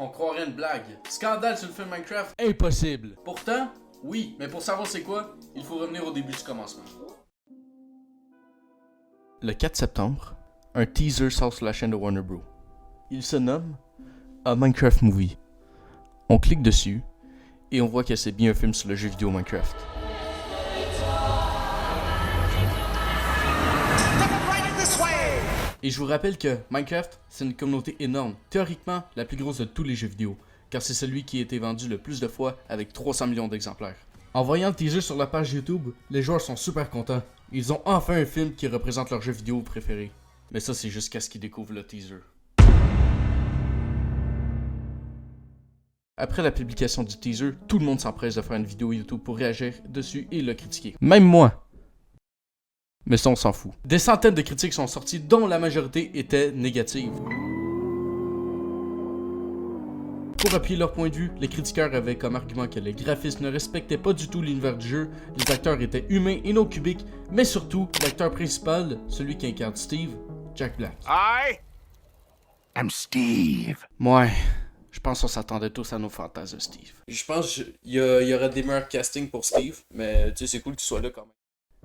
On croirait une blague. Scandale sur le film Minecraft? Impossible. Pourtant, oui, mais pour savoir c'est quoi, il faut revenir au début du commencement. Le 4 septembre, un teaser sort sur la chaîne de Warner Bros. Il se nomme A Minecraft Movie. On clique dessus et on voit que c'est bien un film sur le jeu vidéo Minecraft. Et je vous rappelle que Minecraft, c'est une communauté énorme, théoriquement la plus grosse de tous les jeux vidéo, car c'est celui qui a été vendu le plus de fois avec 300 millions d'exemplaires. En voyant le teaser sur la page YouTube, les joueurs sont super contents. Ils ont enfin un film qui représente leur jeu vidéo préféré. Mais ça, c'est jusqu'à ce qu'ils découvrent le teaser. Après la publication du teaser, tout le monde s'empresse de faire une vidéo YouTube pour réagir dessus et le critiquer. Même moi! Mais ça, on s'en fout. Des centaines de critiques sont sorties, dont la majorité étaient négatives. Pour appuyer leur point de vue, les critiqueurs avaient comme argument que les graphismes ne respectaient pas du tout l'univers du jeu, les acteurs étaient humains et non cubiques, mais surtout, l'acteur principal, celui qui incarne Steve, Jack Black. I am Steve. Ouais, je pense qu'on s'attendait tous à nos fantasmes de Steve. Je pense qu'il y aurait des meilleurs castings pour Steve, mais tu sais, c'est cool qu'il soit là quand même.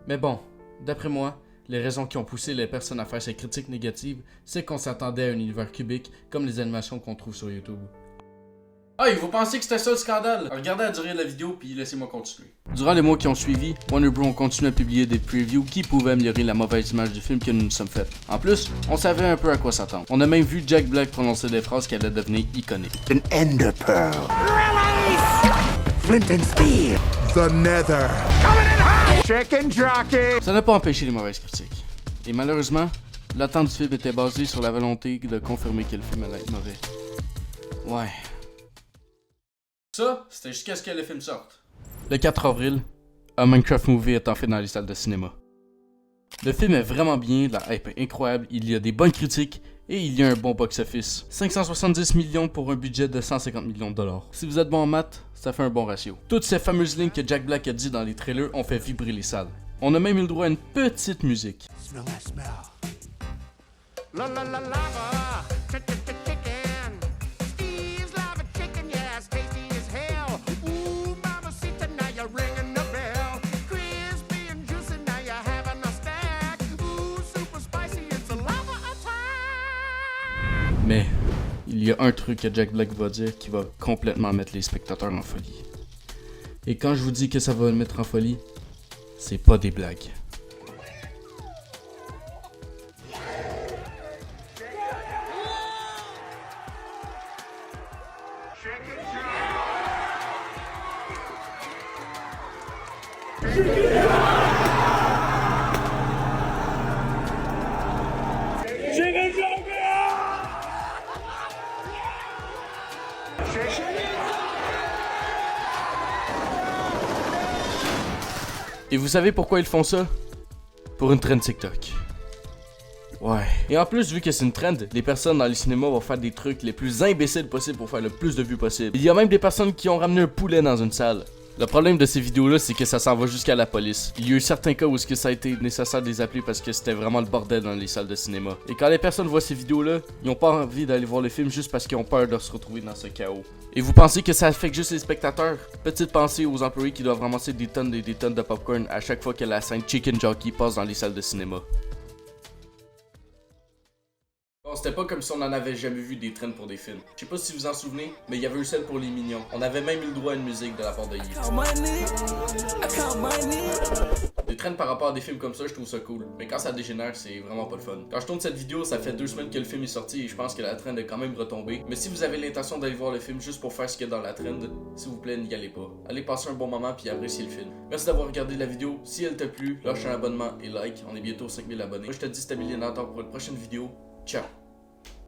Mais bon, d'après moi, les raisons qui ont poussé les personnes à faire ces critiques négatives, c'est qu'on s'attendait à un univers cubique comme les animations qu'on trouve sur YouTube. Ah, et vous pensez que c'était ça le scandale? Regardez la durée de la vidéo puis laissez-moi continuer. Durant les mois qui ont suivi, Warner Bros. Ont continué à publier des previews qui pouvaient améliorer la mauvaise image du film que nous nous sommes fait. En plus, on savait un peu à quoi s'attendre. On a même vu Jack Black prononcer des phrases qui allaient devenir iconiques. An ender pearl. Flint and steel. The nether. Coming in hot. Chicken jockey. Ça n'a pas empêché les mauvaises critiques. Et malheureusement, l'attente du film était basée sur la volonté de confirmer que le film allait être mauvais. Ouais. Ça, c'était jusqu'à ce que le film sorte. Le 4 avril, A Minecraft Movie est enfin dans les salles de cinéma. Le film est vraiment bien, la hype est incroyable, il y a des bonnes critiques et il y a un bon box-office. 570 millions pour un budget de 150 millions de dollars. Si vous êtes bon en maths, ça fait un bon ratio. Toutes ces fameuses lignes que Jack Black a dit dans les trailers ont fait vibrer les salles. On a même eu le droit à une petite musique. Smell that smell. La la la lava. Chicken. Steve's lava chicken, yeah, it's tasty as hell. Ooh, mama, see tonight you're ringing the bell. Crispy and juicy, now you're having a snack. Ooh, super spicy, it's a lava attack. Mais il y a un truc que Jack Black va dire qui va complètement mettre les spectateurs en folie. Et quand je vous dis que ça va le mettre en folie, c'est pas des blagues. Et vous savez pourquoi ils font ça? Pour une trend TikTok. Ouais. Et en plus, vu que c'est une trend, les personnes dans les cinémas vont faire des trucs les plus imbéciles possibles pour faire le plus de vues possible. Il y a même des personnes qui ont ramené un poulet dans une salle. Le problème de ces vidéos-là, c'est que ça s'en va jusqu'à la police. Il y a eu certains cas où ça a été nécessaire de les appeler parce que c'était vraiment le bordel dans les salles de cinéma. Et quand les personnes voient ces vidéos-là, ils n'ont pas envie d'aller voir le film juste parce qu'ils ont peur de se retrouver dans ce chaos. Et vous pensez que ça affecte juste les spectateurs? Petite pensée aux employés qui doivent ramasser des tonnes et des tonnes de popcorn à chaque fois que la scène Chicken Jockey passe dans les salles de cinéma. Bon, c'était pas comme si on en avait jamais vu des trends pour des films. Je sais pas si vous en souvenez, mais il y avait eu celle pour les mignons. On avait même eu le droit à une musique de la part de Yves. Des trends par rapport à des films comme ça, je trouve ça cool. Mais quand ça dégénère, c'est vraiment pas le fun. Quand je tourne cette vidéo, ça fait 2 semaines que le film est sorti et je pense que la trend est quand même retombée. Mais si vous avez l'intention d'aller voir le film juste pour faire ce qu'il y a dans la trend, s'il vous plaît, n'y allez pas. Allez passer un bon moment puis apprécier le film. Merci d'avoir regardé la vidéo. Si elle t'a plu, lâche un abonnement et like. On est bientôt 5000 abonnés. Moi je te dis c'était Millionaire pour une prochaine vidéo. Ciao!